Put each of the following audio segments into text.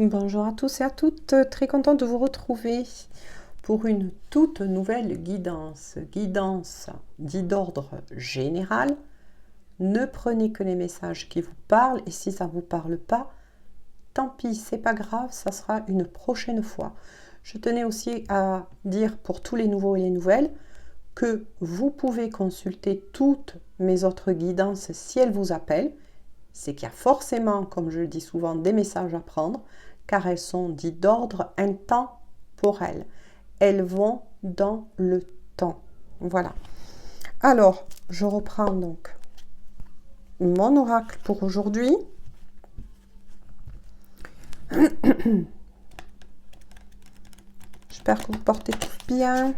Bonjour à tous et à toutes, très contente de vous retrouver pour une toute nouvelle guidance. Guidance dit d'ordre général. Ne prenez que les messages qui vous parlent et si ça ne vous parle pas, tant pis, c'est pas grave, ça sera une prochaine fois. Je tenais aussi à dire pour tous les nouveaux et les nouvelles que vous pouvez consulter toutes mes autres guidances si elles vous appellent. C'est qu'il y a forcément, comme je le dis souvent, des messages à prendre, car elles sont dites d'ordre intemporel. Elles vont dans le temps. Voilà. Alors, je reprends donc mon oracle pour aujourd'hui. J'espère que vous portez tous bien.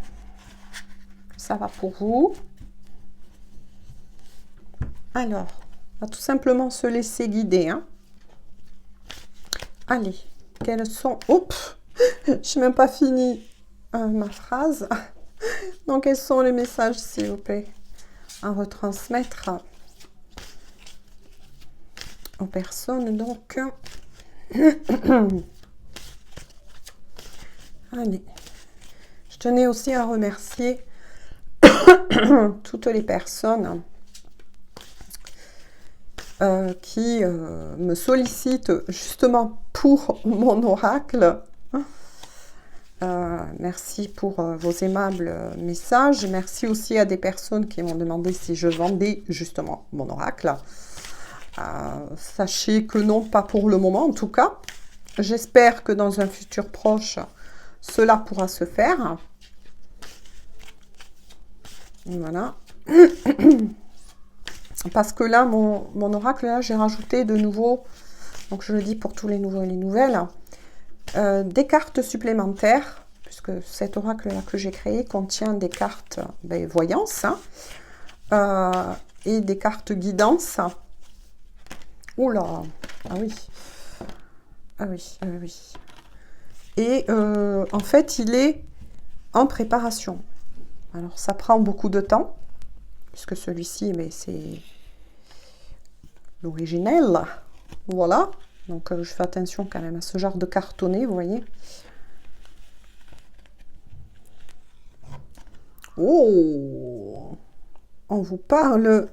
Ça va pour vous. Alors, on va tout simplement se laisser guider. Hein. Allez, quels sont... Oups, je n'ai même pas fini ma phrase. Donc, quels sont les messages, s'il vous plaît, à retransmettre aux personnes, donc... Allez. Je tenais aussi à remercier toutes les personnes qui me sollicitent justement pour mon oracle. Merci pour vos aimables messages. Merci aussi à des personnes qui m'ont demandé si je vendais justement mon oracle. Sachez que non, pas pour le moment en tout cas. J'espère que dans un futur proche, cela pourra se faire. Voilà. Parce que là, mon oracle, là, j'ai rajouté de nouveau, donc je le dis pour tous les nouveaux et les nouvelles, des cartes supplémentaires, puisque cet oracle-là que j'ai créé contient des cartes voyance et des cartes guidance. Oula, ah oui, ah oui, ah oui. Et en fait, il est en préparation. Alors, ça prend beaucoup de temps, puisque celui-ci, c'est l'originel. Voilà. Donc, je fais attention quand même à ce genre de cartonné, vous voyez. Oh! On vous parle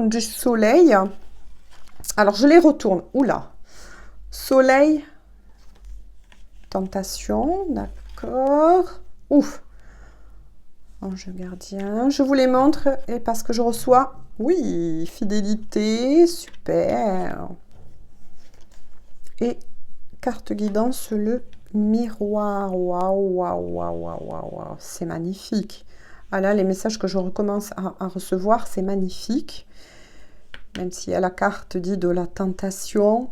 du soleil. Alors, je les retourne. Oula! Soleil, tentation, d'accord. Ouf! Ange gardien, je vous les montre et parce que je reçois, oui, fidélité, super. Et carte guidance, le miroir, waouh, waouh, waouh, waouh, waouh, c'est magnifique. Ah là, les messages que je recommence à recevoir, c'est magnifique. Même s'il y a la carte dit de la tentation.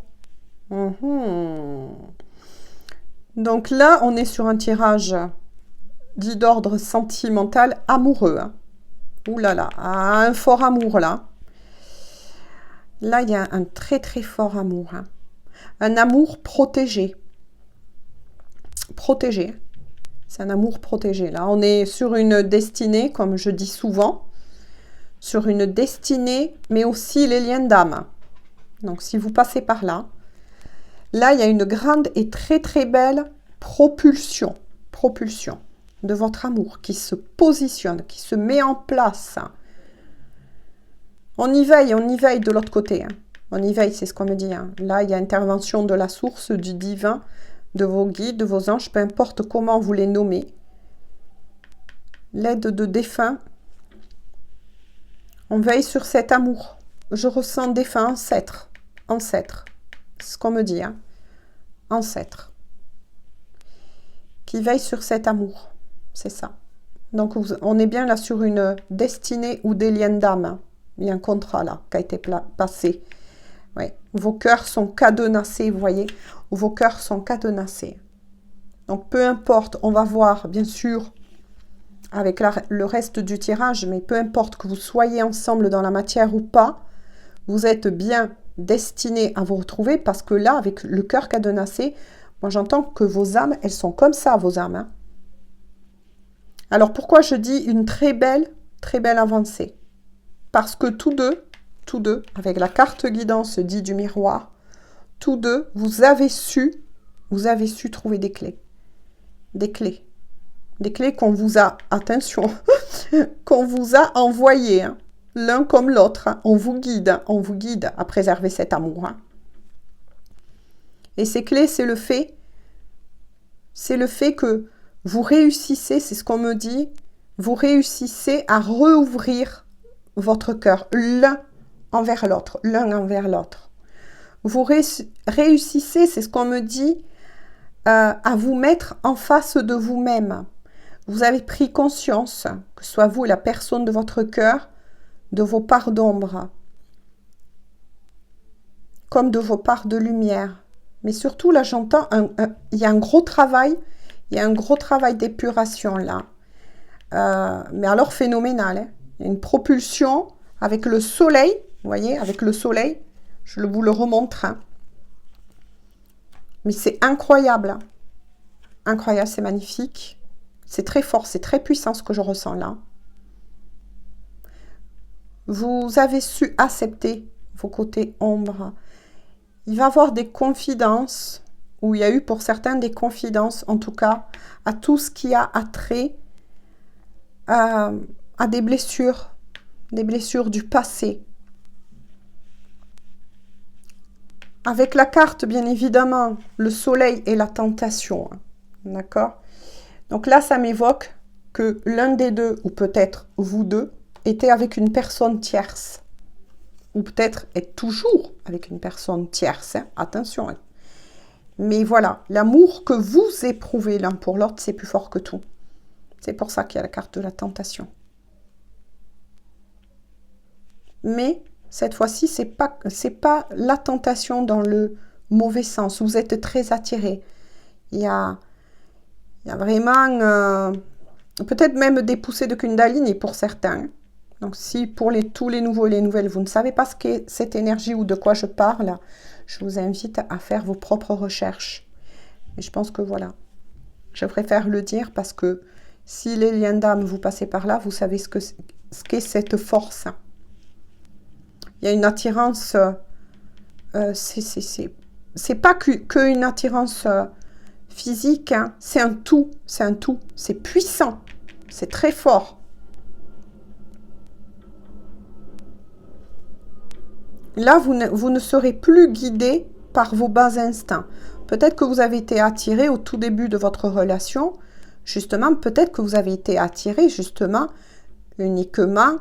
Donc là, on est sur un tirage dit d'ordre sentimental amoureux. Hein. Ouh là là, un fort amour là. Là, il y a un très très fort amour. Hein. Un amour protégé. Protégé. C'est un amour protégé. Là, on est sur une destinée, comme je dis souvent. Sur une destinée, mais aussi les liens d'âme. Donc, si vous passez par là, là, il y a une grande et très très belle propulsion. Propulsion de votre amour qui se positionne, qui se met en place. On y veille de l'autre côté. Hein. On y veille, c'est ce qu'on me dit. Hein. Là, il y a intervention de la source, du divin, de vos guides, de vos anges, peu importe comment vous les nommez. L'aide de défunts. On veille sur cet amour. Je ressens défunt, ancêtre. Ancêtre. C'est ce qu'on me dit. Hein. Ancêtre. Qui veille sur cet amour. C'est ça. Donc, on est bien là sur une destinée ou des liens d'âme. Il y a un contrat là qui a été passé. Ouais. Vos cœurs sont cadenassés, vous voyez. Vos cœurs sont cadenassés. Donc, peu importe, on va voir, bien sûr, avec le reste du tirage, mais peu importe que vous soyez ensemble dans la matière ou pas, vous êtes bien destinés à vous retrouver parce que là, avec le cœur cadenassé, moi j'entends que vos âmes, elles sont comme ça, vos âmes. Hein. Alors, pourquoi je dis une très belle avancée? Parce que tous deux, avec la carte guidance dit du miroir, tous deux, vous avez su trouver des clés. Des clés. Des clés qu'on vous a, attention, qu'on vous a envoyées, hein, l'un comme l'autre. Hein. On vous guide à préserver cet amour. Hein. Et ces clés, c'est le fait que vous réussissez, c'est ce qu'on me dit, vous réussissez à rouvrir votre cœur, l'un envers l'autre. Vous réussissez, c'est ce qu'on me dit, à vous mettre en face de vous-même. Vous avez pris conscience, que ce soit vous la personne de votre cœur, de vos parts d'ombre, comme de vos parts de lumière. Mais surtout, là, j'entends, il y a un gros travail, d'épuration, là. Mais alors, phénoménal. Hein. Il y a une propulsion avec le soleil, vous voyez, avec le soleil, je vous le remontre. Hein. Mais c'est incroyable. Hein. Incroyable, c'est magnifique. C'est très fort, c'est très puissant ce que je ressens là. Vous avez su accepter vos côtés ombres. Il va y avoir des confidences, ou il y a eu pour certains des confidences, en tout cas, à tout ce qui a attrait à des blessures du passé. Avec la carte, bien évidemment, le soleil et la tentation. D'accord ? Donc là, ça m'évoque que l'un des deux, ou peut-être vous deux, était avec une personne tierce. Ou peut-être est toujours avec une personne tierce. Hein. Attention. Hein. Mais voilà, l'amour que vous éprouvez l'un pour l'autre, c'est plus fort que tout. C'est pour ça qu'il y a la carte de la tentation. Mais cette fois-ci, c'est pas la tentation dans le mauvais sens. Vous êtes très attirés. Il y a vraiment peut-être même des poussées de Kundalini pour certains. Donc si pour tous les nouveaux et les nouvelles, vous ne savez pas ce qu'est cette énergie ou de quoi je parle, je vous invite à faire vos propres recherches. Et je pense que voilà, je préfère le dire parce que si les liens d'âme, vous passez par là, vous savez ce qu'est cette force. Il y a une attirance, c'est pas qu'une attirance physique, hein. C'est un tout, c'est puissant, c'est très fort. Là, vous ne serez plus guidé par vos bas instincts. Peut-être que vous avez été attiré au tout début de votre relation, justement, peut-être que vous avez été attiré, justement, uniquement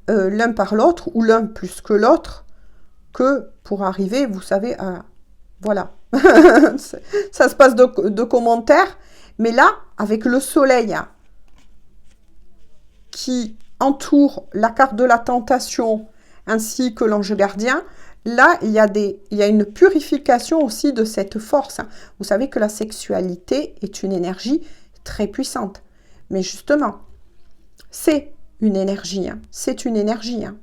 l'un par l'autre, ou l'un plus que l'autre, que pour arriver, vous savez, voilà. Ça se passe de commentaires, mais là, avec le soleil qui entoure la carte de la tentation, ainsi que l'ange gardien, là, il y a une purification aussi de cette force. Vous savez que la sexualité est une énergie très puissante. Mais justement, c'est une énergie. Hein. C'est une énergie. Hein.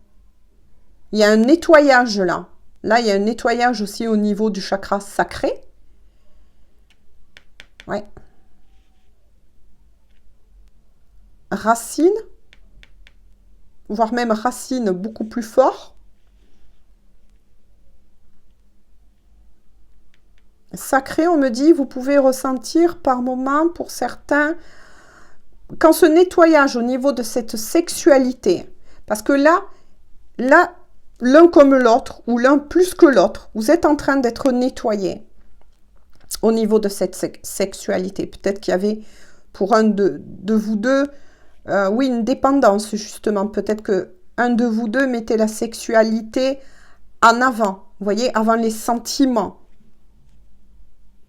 Il y a un nettoyage là. Là, il y a un nettoyage aussi au niveau du chakra sacré. Ouais. Racine. Voire même racine beaucoup plus fort. Sacré, on me dit, vous pouvez ressentir par moment, pour certains, quand ce nettoyage au niveau de cette sexualité, parce que là, l'un comme l'autre, ou l'un plus que l'autre, vous êtes en train d'être nettoyé au niveau de cette sexualité. Peut-être qu'il y avait pour un de vous deux, oui, une dépendance, justement. Peut-être que un de vous deux mettait la sexualité en avant, vous voyez, avant les sentiments.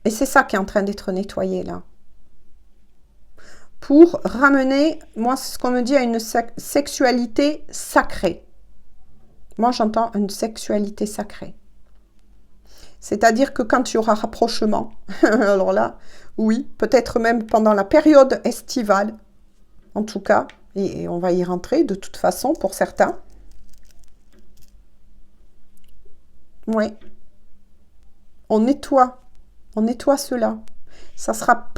Et c'est ça qui est en train d'être nettoyé, là. Pour ramener, moi, c'est ce qu'on me dit, à une sexualité sacrée. Moi, j'entends une sexualité sacrée. C'est-à-dire que quand il y aura rapprochement, alors là, oui, peut-être même pendant la période estivale, en tout cas, et on va y rentrer de toute façon pour certains. Oui. On nettoie cela. Ça sera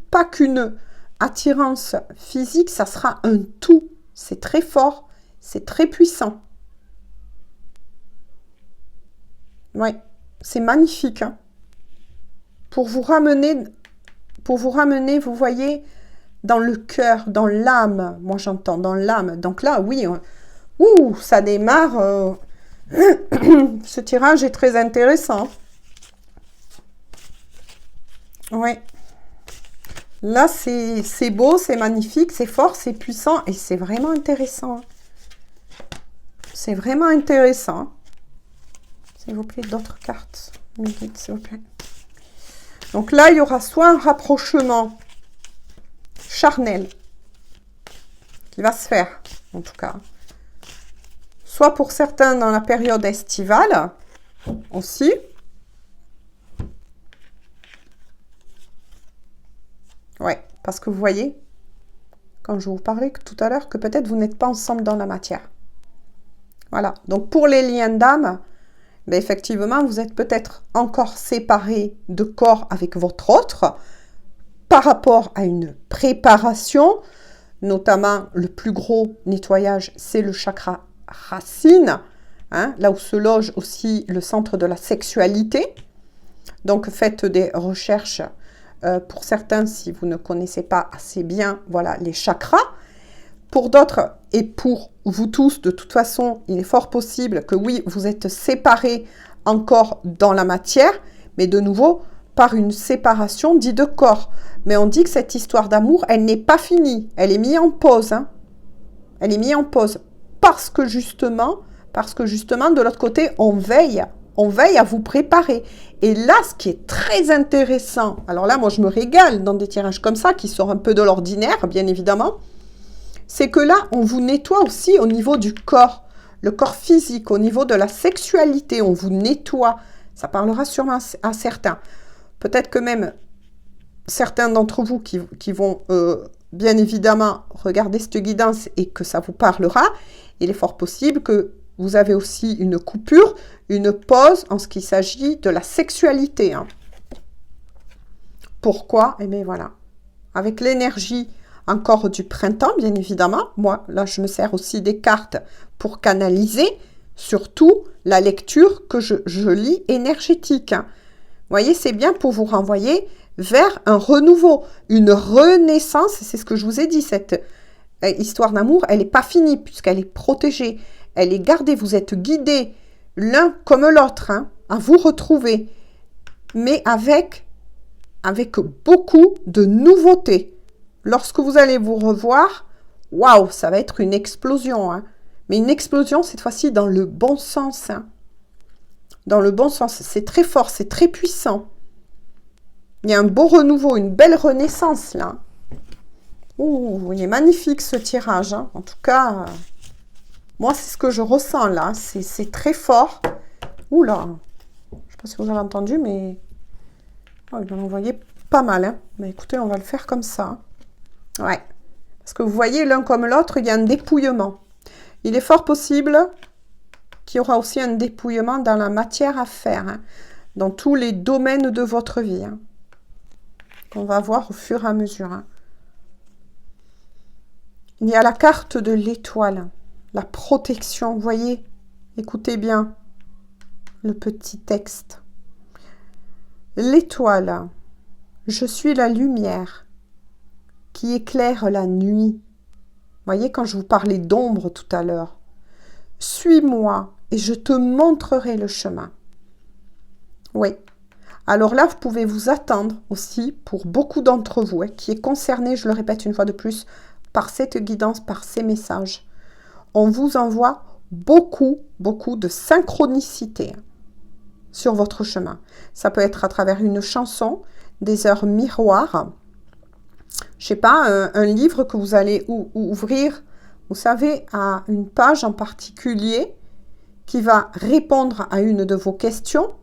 pas qu'une attirance physique, ça sera un tout. C'est très fort, c'est très puissant. Oui. c'est magnifique. Hein. Pour vous ramener, vous voyez, dans le cœur, dans l'âme. Moi, j'entends dans l'âme. Donc là, oui, ça démarre. Ce tirage est très intéressant. Oui. Là, c'est beau, c'est magnifique, c'est fort, c'est puissant et c'est vraiment intéressant. C'est vraiment intéressant. S'il vous plaît, d'autres cartes. S'il vous plaît. Donc là, il y aura soit un rapprochement charnel qui va se faire, en tout cas. Soit pour certains dans la période estivale aussi. Ouais, parce que vous voyez, quand je vous parlais tout à l'heure, que peut-être vous n'êtes pas ensemble dans la matière. Voilà, donc pour les liens d'âme, ben effectivement, vous êtes peut-être encore séparés de corps avec votre autre par rapport à une préparation, notamment le plus gros nettoyage, c'est le chakra racine, hein, là où se loge aussi le centre de la sexualité. Donc faites des recherches. Pour certains, si vous ne connaissez pas assez bien, voilà, les chakras. Pour d'autres, et pour vous tous, de toute façon, il est fort possible que oui, vous êtes séparés encore dans la matière, mais de nouveau, par une séparation dit de corps. Mais on dit que cette histoire d'amour, elle n'est pas finie. Elle est mise en pause. Hein. Elle est mise en pause parce que justement, de l'autre côté, on veille à vous préparer. Et là, ce qui est très intéressant, alors là, moi, je me régale dans des tirages comme ça, qui sortent un peu de l'ordinaire, bien évidemment, c'est que là, on vous nettoie aussi au niveau du corps, le corps physique, au niveau de la sexualité, on vous nettoie. Ça parlera sûrement à certains. Peut-être que même certains d'entre vous qui vont bien évidemment regarder cette guidance et que ça vous parlera, il est fort possible que vous avez aussi une coupure, une pause en ce qui s'agit de la sexualité. Hein. Pourquoi? Eh bien voilà, avec l'énergie encore du printemps, bien évidemment. Moi, là, je me sers aussi des cartes pour canaliser, surtout la lecture que je lis énergétique. Hein. Vous voyez, c'est bien pour vous renvoyer vers un renouveau, une renaissance. C'est ce que je vous ai dit, cette histoire d'amour, elle n'est pas finie puisqu'elle est protégée. Elle est gardée, vous êtes guidés l'un comme l'autre hein, à vous retrouver, mais avec beaucoup de nouveautés. Lorsque vous allez vous revoir, waouh, ça va être une explosion. Hein. Mais une explosion, cette fois-ci, dans le bon sens. Hein. Dans le bon sens, c'est très fort, c'est très puissant. Il y a un beau renouveau, une belle renaissance, là. Ouh, il est magnifique, ce tirage. Hein. En tout cas... moi, c'est ce que je ressens là. C'est très fort. Ouh là. Je ne sais pas si vous avez entendu, mais... oh, il en a envoyé pas mal. Hein. Mais écoutez, on va le faire comme ça. Ouais. Parce que vous voyez, l'un comme l'autre, il y a un dépouillement. Il est fort possible qu'il y aura aussi un dépouillement dans la matière à faire. Hein, dans tous les domaines de votre vie. Hein, qu'on va voir au fur et à mesure. Hein. Il y a la carte de l'étoile. La protection, vous voyez, écoutez bien le petit texte. L'étoile, je suis la lumière qui éclaire la nuit. Vous voyez, quand je vous parlais d'ombre tout à l'heure, suis-moi et je te montrerai le chemin. Oui. Alors là, vous pouvez vous attendre aussi, pour beaucoup d'entre vous, hein, qui est concerné, je le répète une fois de plus, par cette guidance, par ces messages. On vous envoie beaucoup de synchronicité sur votre chemin. Ça peut être à travers une chanson, des heures miroirs, je sais pas, un livre que vous allez ouvrir, vous savez, à une page en particulier qui va répondre à une de vos questions.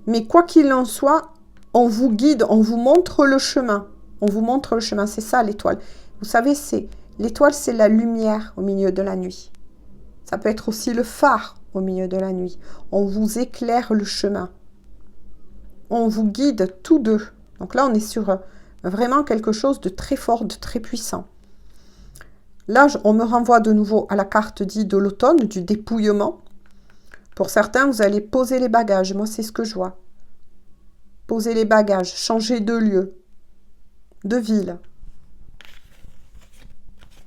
Mais quoi qu'il en soit, on vous guide, on vous montre le chemin. On vous montre le chemin, c'est ça l'étoile. Vous savez, l'étoile, c'est la lumière au milieu de la nuit. Ça peut être aussi le phare au milieu de la nuit. On vous éclaire le chemin. On vous guide tous deux. Donc là, on est sur vraiment quelque chose de très fort, de très puissant. Là, on me renvoie de nouveau à la carte dite de l'automne, du dépouillement. Pour certains, vous allez poser les bagages. Moi, c'est ce que je vois. Poser les bagages, changer de lieu, de ville.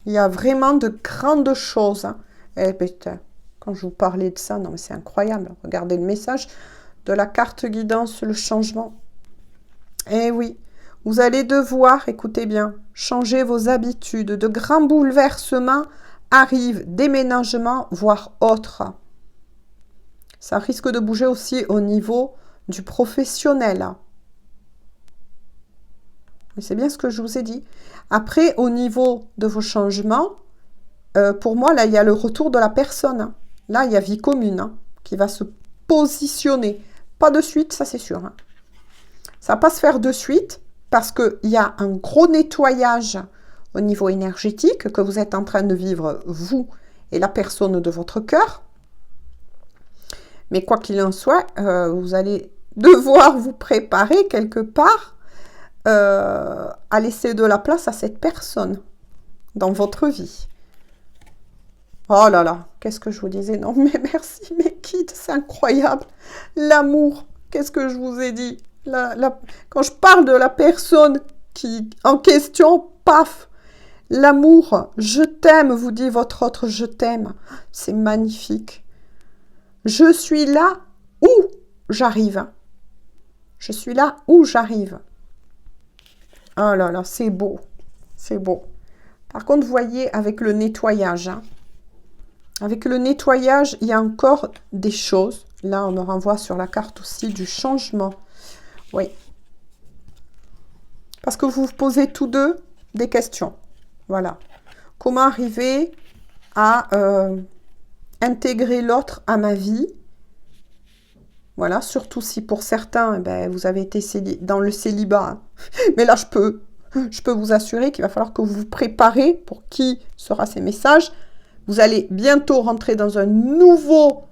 Il y a vraiment de grandes choses. Hein. Et putain, quand je vous parlais de ça, non mais c'est incroyable. Regardez le message de la carte guidance, le changement. Eh oui, vous allez devoir, écoutez bien, changer vos habitudes. De grands bouleversements arrivent, déménagements, voire autres. Ça risque de bouger aussi au niveau du professionnel. Mais c'est bien ce que je vous ai dit. Après, au niveau de vos changements, pour moi, là, il y a le retour de la personne. Là, il y a vie commune qui va se positionner. Pas de suite, ça c'est sûr. Ça ne va pas se faire de suite parce qu'il y a un gros nettoyage au niveau énergétique que vous êtes en train de vivre, vous et la personne de votre cœur. Mais quoi qu'il en soit, vous allez devoir vous préparer quelque part à laisser de la place à cette personne dans votre vie. Oh là là, qu'est-ce que je vous disais? Non, mais merci, mes kids, c'est incroyable. L'amour, qu'est-ce que je vous ai dit? Quand je parle de la personne qui en question, paf, l'amour, je t'aime, vous dit votre autre je t'aime. C'est magnifique. Je suis là où j'arrive. Je suis là où j'arrive. Oh là là, c'est beau. C'est beau. Par contre, vous voyez, avec le nettoyage, avec le nettoyage, il y a encore des choses. Là, on me renvoie sur la carte aussi du changement. Oui. Parce que vous vous posez tous deux des questions. Voilà. Comment arriver à intégrer l'autre à ma vie? Voilà, surtout si pour certains, eh ben, vous avez été dans le célibat. Mais là, je peux vous assurer qu'il va falloir que vous vous préparez pour qui sera ces messages. Vous allez bientôt rentrer dans un nouveau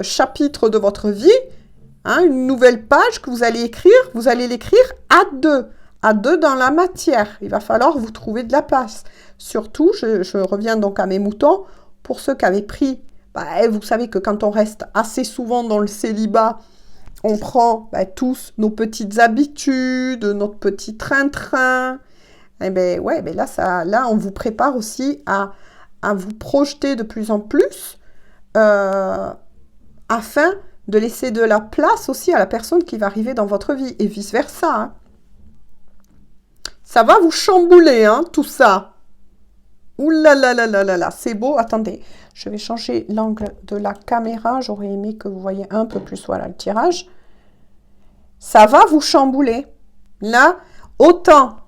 chapitre de votre vie, une nouvelle page que vous allez écrire. Vous allez l'écrire à deux dans la matière. Il va falloir vous trouver de la place. Surtout, je reviens donc à mes moutons, pour ceux qui avaient pris, vous savez que quand on reste assez souvent dans le célibat, on prend tous nos petites habitudes, notre petit train-train. Et ben ouais, ben là, on vous prépare aussi à vous projeter de plus en plus afin de laisser de la place aussi à la personne qui va arriver dans votre vie et vice-versa. Ça va vous chambouler, tout ça. Ouh là là là là là là, c'est beau. Attendez, je vais changer l'angle de la caméra. J'aurais aimé que vous voyez un peu plus, voilà, le tirage. Ça va vous chambouler. Là, autant,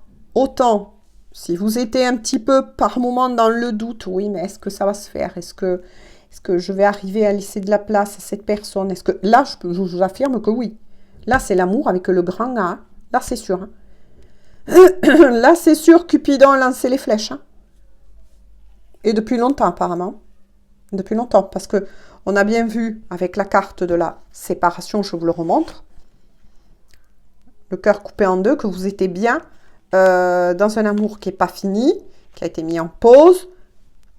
si vous étiez un petit peu par moment dans le doute, oui, mais est-ce que ça va se faire? Est-ce que je vais arriver à laisser de la place à cette personne? Est-ce que là, je vous affirme que oui. Là, c'est l'amour avec le grand A. Là, c'est sûr. Là, c'est sûr, Cupidon a lancé les flèches. Et depuis longtemps, apparemment. Depuis longtemps, parce que on a bien vu avec la carte de la séparation, je vous le remontre, le cœur coupé en deux, que vous étiez bien dans un amour qui n'est pas fini, qui a été mis en pause,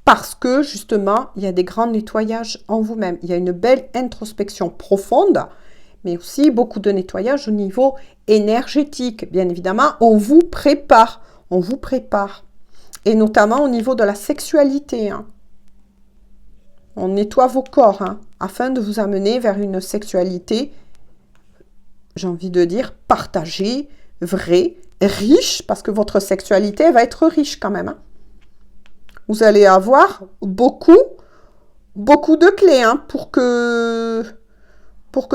parce que justement, il y a des grands nettoyages en vous-même. Il y a une belle introspection profonde, mais aussi beaucoup de nettoyage au niveau énergétique. Bien évidemment, on vous prépare. Et notamment au niveau de la sexualité. On nettoie vos corps afin de vous amener vers une sexualité, j'ai envie de dire, partagée, vraie, riche, parce que votre sexualité va être riche quand même. Vous allez avoir beaucoup de clés pour que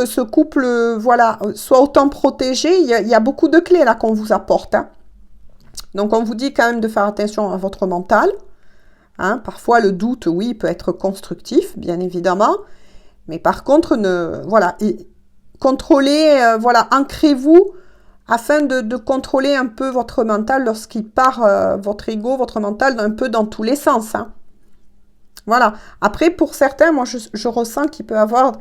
ce couple soit autant protégé. Il y a beaucoup de clés là qu'on vous apporte. Donc, on vous dit quand même de faire attention à votre mental. Parfois, le doute, oui, peut être constructif, bien évidemment. Mais par contre, contrôlez, ancrez-vous afin de contrôler un peu votre mental lorsqu'il part, votre ego, votre mental, un peu dans tous les sens. Voilà. Après, pour certains, moi, je ressens qu'il peut y avoir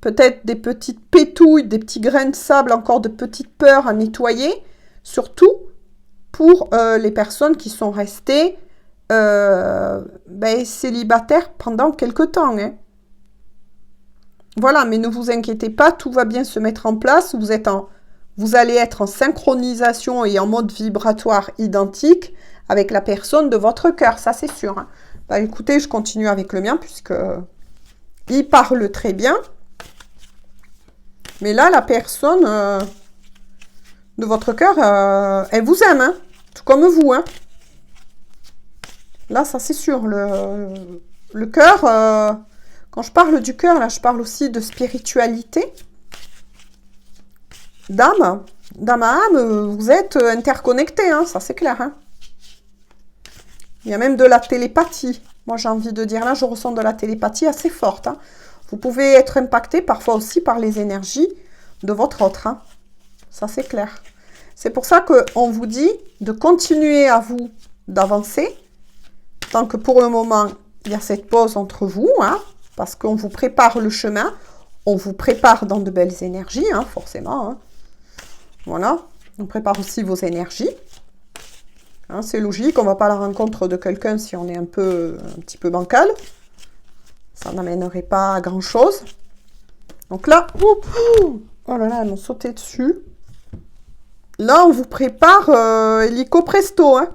peut-être des petites pétouilles, des petits grains de sable, encore de petites peurs à nettoyer, surtout pour les personnes qui sont restées célibataires pendant quelque temps. Voilà, mais ne vous inquiétez pas, tout va bien se mettre en place. Vous allez être en synchronisation et en mode vibratoire identique avec la personne de votre cœur, ça c'est sûr. Hein. Bah, écoutez, je continue avec le mien puisque il parle très bien. Mais là, la personne de votre cœur, elle vous aime, hein, tout comme vous. Hein. Là, ça c'est sûr. Le cœur, quand je parle du cœur, là, je parle aussi de spiritualité. D'âme à âme, vous êtes interconnectés, hein, ça c'est clair. Hein. Il y a même de la télépathie. Moi, j'ai envie de dire, là, je ressens de la télépathie assez forte. Hein. Vous pouvez être impacté parfois aussi par les énergies de votre autre. Hein. Ça, c'est clair. C'est pour ça qu'on vous dit de continuer à vous d'avancer. Tant que pour le moment, il y a cette pause entre vous. Hein, parce qu'on vous prépare le chemin. On vous prépare dans de belles énergies, hein, forcément. Hein. Voilà. On prépare aussi vos énergies. Hein, c'est logique, on ne va pas à la rencontre de quelqu'un si on est un petit peu bancal. Ça n'amènerait pas à grand-chose. Donc là, oh là là, elles m'ont sauté dessus. Là, on vous prépare hélico presto. Hein.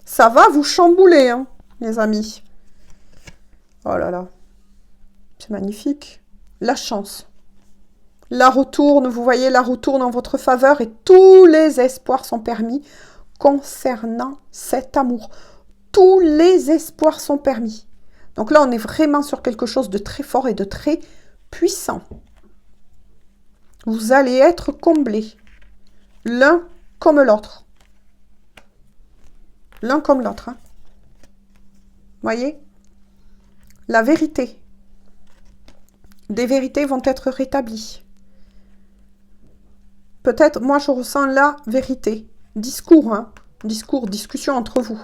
Ça va vous chambouler, hein, les amis. Oh là là. C'est magnifique. La chance. La retourne, vous voyez, la retourne en votre faveur et tous les espoirs sont permis concernant cet amour. Tous les espoirs sont permis. Donc là, on est vraiment sur quelque chose de très fort et de très puissant. Vous allez être comblés. L'un comme l'autre. L'un comme l'autre. Hein. Voyez? La vérité. Des vérités vont être rétablies. Peut-être, moi, je ressens la vérité. Discours, hein. Discours, discussion entre vous.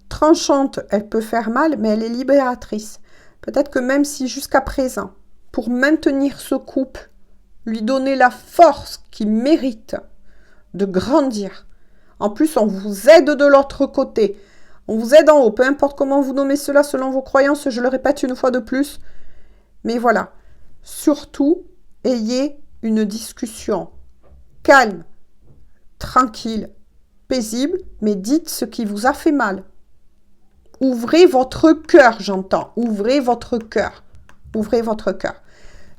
Tranchante, elle peut faire mal, mais elle est libératrice. Peut-être que même si jusqu'à présent, pour maintenir ce couple, lui donner la force qu'il mérite de grandir. En plus, on vous aide de l'autre côté. On vous aide en haut, peu importe comment vous nommez cela selon vos croyances, je le répète une fois de plus. Mais voilà, surtout, ayez une discussion calme, tranquille, paisible, mais dites ce qui vous a fait mal. Ouvrez votre cœur, j'entends. Ouvrez votre cœur. Ouvrez votre cœur.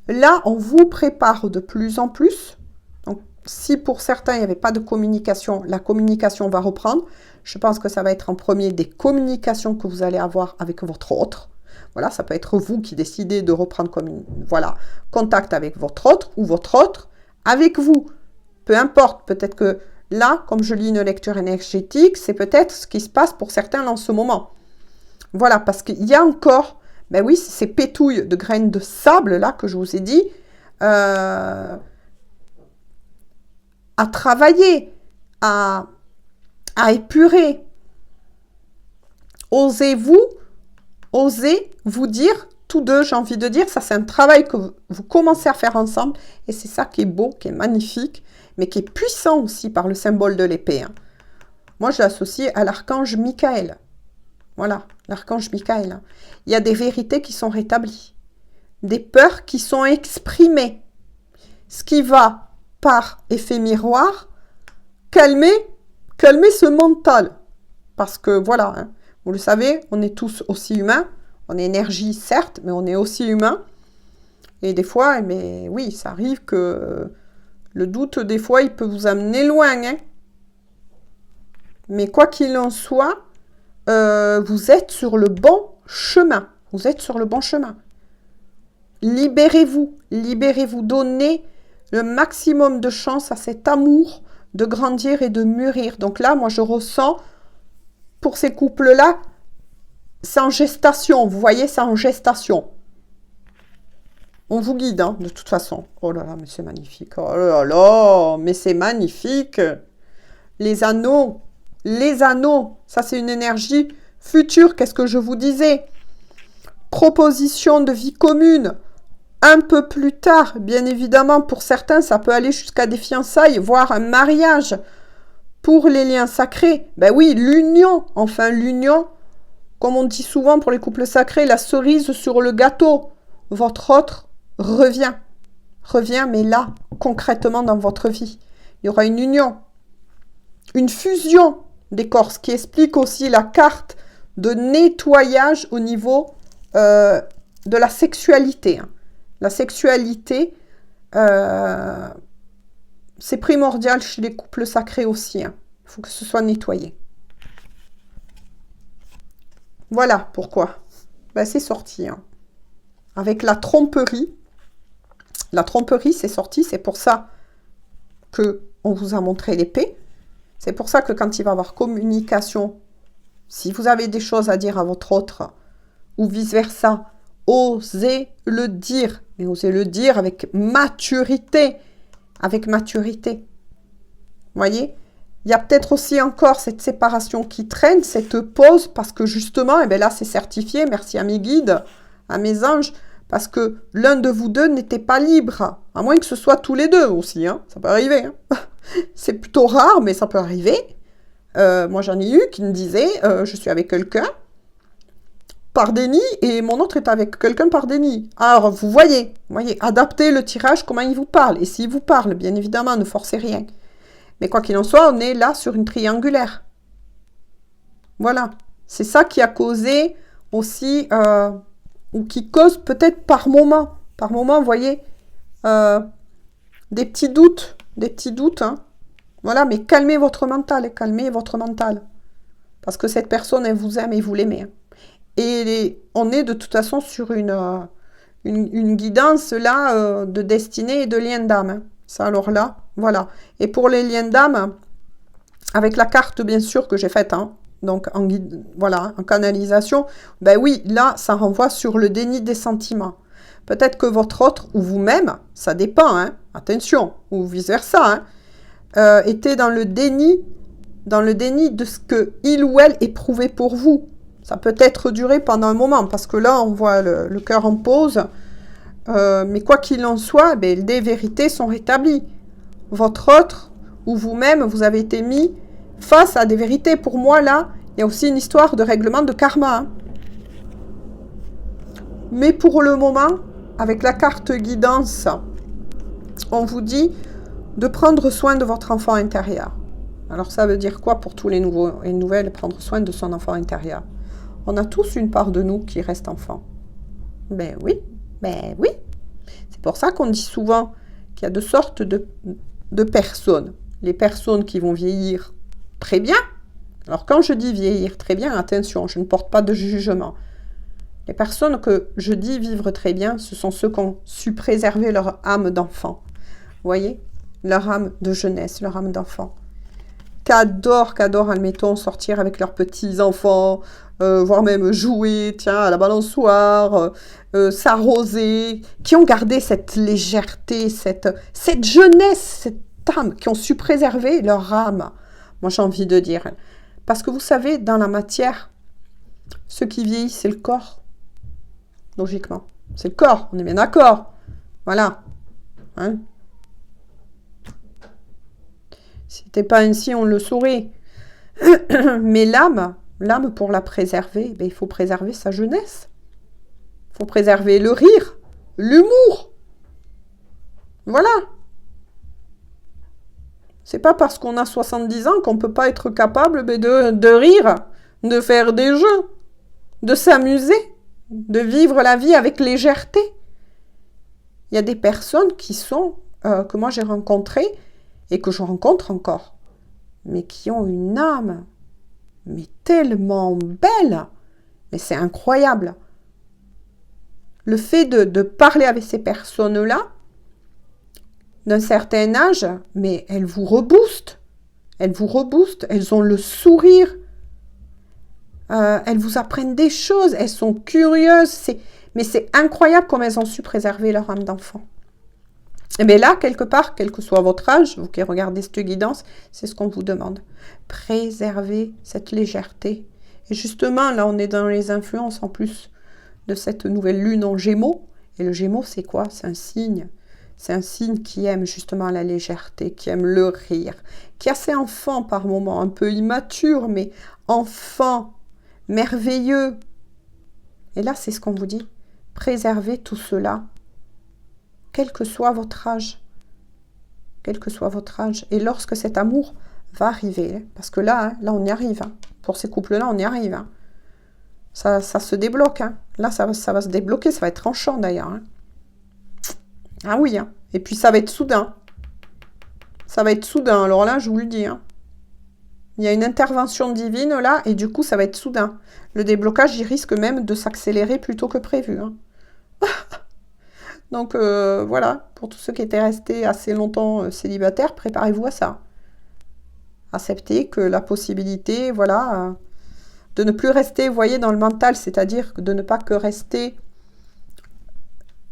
Là, on vous prépare de plus en plus. Donc, si pour certains, il n'y avait pas de communication, la communication va reprendre. Je pense que ça va être en premier des communications que vous allez avoir avec votre autre. Voilà, ça peut être vous qui décidez de reprendre contact avec votre autre ou votre autre avec vous. Peu importe, peut-être que là, comme je lis une lecture énergétique, c'est peut-être ce qui se passe pour certains en ce moment. Voilà, parce qu'il y a encore, ben oui, ces pétouilles de graines de sable, là, que je vous ai dit, à travailler, à épurer. Osez vous dire, tous deux, j'ai envie de dire, ça c'est un travail que vous commencez à faire ensemble, et c'est ça qui est beau, qui est magnifique, mais qui est puissant aussi par le symbole de l'épée. Hein. Moi, je l'associe à l'archange Michael. Voilà, l'archange Michael. Hein. Il y a des vérités qui sont rétablies, des peurs qui sont exprimées, ce qui va, par effet miroir, calmer ce mental. Parce que, voilà, hein, vous le savez, on est tous aussi humains. On est énergie, certes, mais on est aussi humain. Et des fois, mais oui, ça arrive que le doute, des fois, il peut vous amener loin. Hein. Mais quoi qu'il en soit, vous êtes sur le bon chemin. Vous êtes sur le bon chemin. Libérez-vous. Libérez-vous. Donnez le maximum de chance à cet amour de grandir et de mûrir. Donc là, moi, je ressens, pour ces couples-là, c'est en gestation. Vous voyez, c'est en gestation. On vous guide, hein, de toute façon. Oh là là, mais c'est magnifique. Oh là là, mais c'est magnifique. Les anneaux, ça c'est une énergie future. Qu'est-ce que je vous disais? Proposition de vie commune. Un peu plus tard, bien évidemment, pour certains, ça peut aller jusqu'à des fiançailles, voire un mariage. Pour les liens sacrés, ben oui, l'union, enfin l'union comme on dit souvent pour les couples sacrés, la cerise sur le gâteau. Votre autre revient, mais là, concrètement dans votre vie. Il y aura une union, une fusion des corps, ce qui explique aussi la carte de nettoyage au niveau de la sexualité. Hein. La sexualité, c'est primordial chez les couples sacrés aussi. Hein. Il faut que ce soit nettoyé. Voilà pourquoi. Ben, c'est sorti. Hein. Avec la tromperie. La tromperie, c'est sorti. C'est pour ça qu'on vous a montré l'épée. C'est pour ça que quand il va y avoir communication, si vous avez des choses à dire à votre autre, ou vice-versa, osez le dire. Mais osez le dire avec maturité. Avec maturité. Vous voyez ? Il y a peut-être aussi encore cette séparation qui traîne, cette pause, parce que justement, et bien là, c'est certifié, merci à mes guides, à mes anges, parce que l'un de vous deux n'était pas libre, à moins que ce soit tous les deux aussi, hein, ça peut arriver. Hein. C'est plutôt rare, mais ça peut arriver. Moi, j'en ai eu qui me disaient, je suis avec quelqu'un par déni, et mon autre est avec quelqu'un par déni. Alors, vous voyez, adaptez le tirage, comment il vous parle, et s'il vous parle, bien évidemment, ne forcez rien. Mais quoi qu'il en soit, on est là sur une triangulaire. Voilà. C'est ça qui a causé aussi, ou qui cause peut-être par moment, vous voyez, des petits doutes, hein. Voilà, mais calmez votre mental. Parce que cette personne, elle vous aime et vous l'aimez. Hein. Et on est de toute façon sur une guidance là de destinée et de lien d'âme. Hein. Ça, alors là, voilà. Et pour les liens d'âme, avec la carte, bien sûr, que j'ai faite, hein, donc en guide, voilà, en canalisation, ben oui, là, ça renvoie sur le déni des sentiments. Peut-être que votre autre, ou vous-même, ça dépend, hein, attention, ou vice-versa, hein, était dans le déni de ce que il ou elle éprouvait pour vous. Ça peut être duré pendant un moment, parce que là, on voit le cœur en pause. Mais quoi qu'il en soit, ben, des vérités sont rétablies. Votre autre ou vous-même, vous avez été mis face à des vérités. Pour moi, là, il y a aussi une histoire de règlement de karma. Hein. Mais pour le moment, avec la carte guidance, on vous dit de prendre soin de votre enfant intérieur. Alors ça veut dire quoi pour tous les nouveaux et nouvelles, prendre soin de son enfant intérieur? On a tous une part de nous qui reste enfant. Ben oui. C'est pour ça qu'on dit souvent qu'il y a deux sortes de personnes. Les personnes qui vont vieillir très bien. Alors quand je dis vieillir très bien, attention, je ne porte pas de jugement. Les personnes que je dis vivre très bien, ce sont ceux qui ont su préserver leur âme d'enfant. Vous voyez? Leur âme de jeunesse, leur âme d'enfant. Qu'adorent, admettons, sortir avec leurs petits-enfants, voire même jouer, tiens, à la balançoire, s'arroser, qui ont gardé cette légèreté, cette jeunesse, cette âme, qui ont su préserver leur âme. Moi, j'ai envie de dire. Parce que vous savez, dans la matière, ce qui vieillit, c'est le corps. Logiquement. C'est le corps, on est bien d'accord. Voilà. Hein? Si c'était pas ainsi, on le saurait. Mais l'âme, pour la préserver, ben, il faut préserver sa jeunesse. Il faut préserver le rire, l'humour. Voilà. C'est pas parce qu'on a 70 ans qu'on peut pas être capable de rire, de faire des jeux, de s'amuser, de vivre la vie avec légèreté. Il y a des personnes qui sont, que moi j'ai rencontrées, et que je rencontre encore, mais qui ont une âme, mais tellement belle, mais c'est incroyable. Le fait de parler avec ces personnes-là, d'un certain âge, mais elles vous reboostent, elles ont le sourire, elles vous apprennent des choses, elles sont curieuses, mais c'est incroyable comme elles ont su préserver leur âme d'enfant. Et bien là, quelque part, quel que soit votre âge, vous qui regardez cette guidance, c'est ce qu'on vous demande. Préservez cette légèreté. Et justement, là, on est dans les influences en plus de cette nouvelle lune en Gémeaux. Et le Gémeaux, c'est quoi? C'est un signe. C'est un signe qui aime justement la légèreté, qui aime le rire, qui est assez enfant par moments, un peu immature, mais enfant, merveilleux. Et là, c'est ce qu'on vous dit. Préservez tout cela, quel que soit votre âge. Quel que soit votre âge. Et lorsque cet amour va arriver, parce que là, là on y arrive. Hein. Pour ces couples-là, on y arrive. Hein. Ça se débloque. Hein. Là, ça va se débloquer. Ça va être tranchant d'ailleurs. Hein. Ah oui. Hein. Et puis, ça va être soudain. Ça va être soudain. Alors là, je vous le dis. Hein. Il y a une intervention divine là. Et du coup, ça va être soudain. Le déblocage, il risque même de s'accélérer plutôt que prévu. Hein. Donc, voilà. Pour tous ceux qui étaient restés assez longtemps célibataires, préparez-vous à ça. Acceptez que la possibilité, voilà, de ne plus rester, vous voyez, dans le mental, c'est-à-dire de ne pas que rester,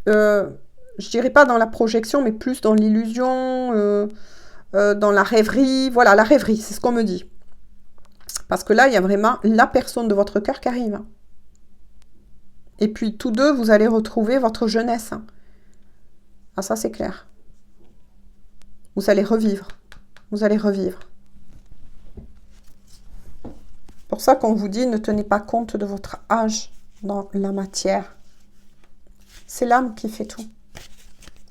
je dirais pas dans la projection, mais plus dans l'illusion, dans la rêverie. Voilà, la rêverie, c'est ce qu'on me dit. Parce que là, il y a vraiment la personne de votre cœur qui arrive. Et puis, tous deux, vous allez retrouver votre jeunesse. Ah, ça, c'est clair. Vous allez revivre. Vous allez revivre. Pour ça qu'on vous dit, ne tenez pas compte de votre âge dans la matière. C'est l'âme qui fait tout.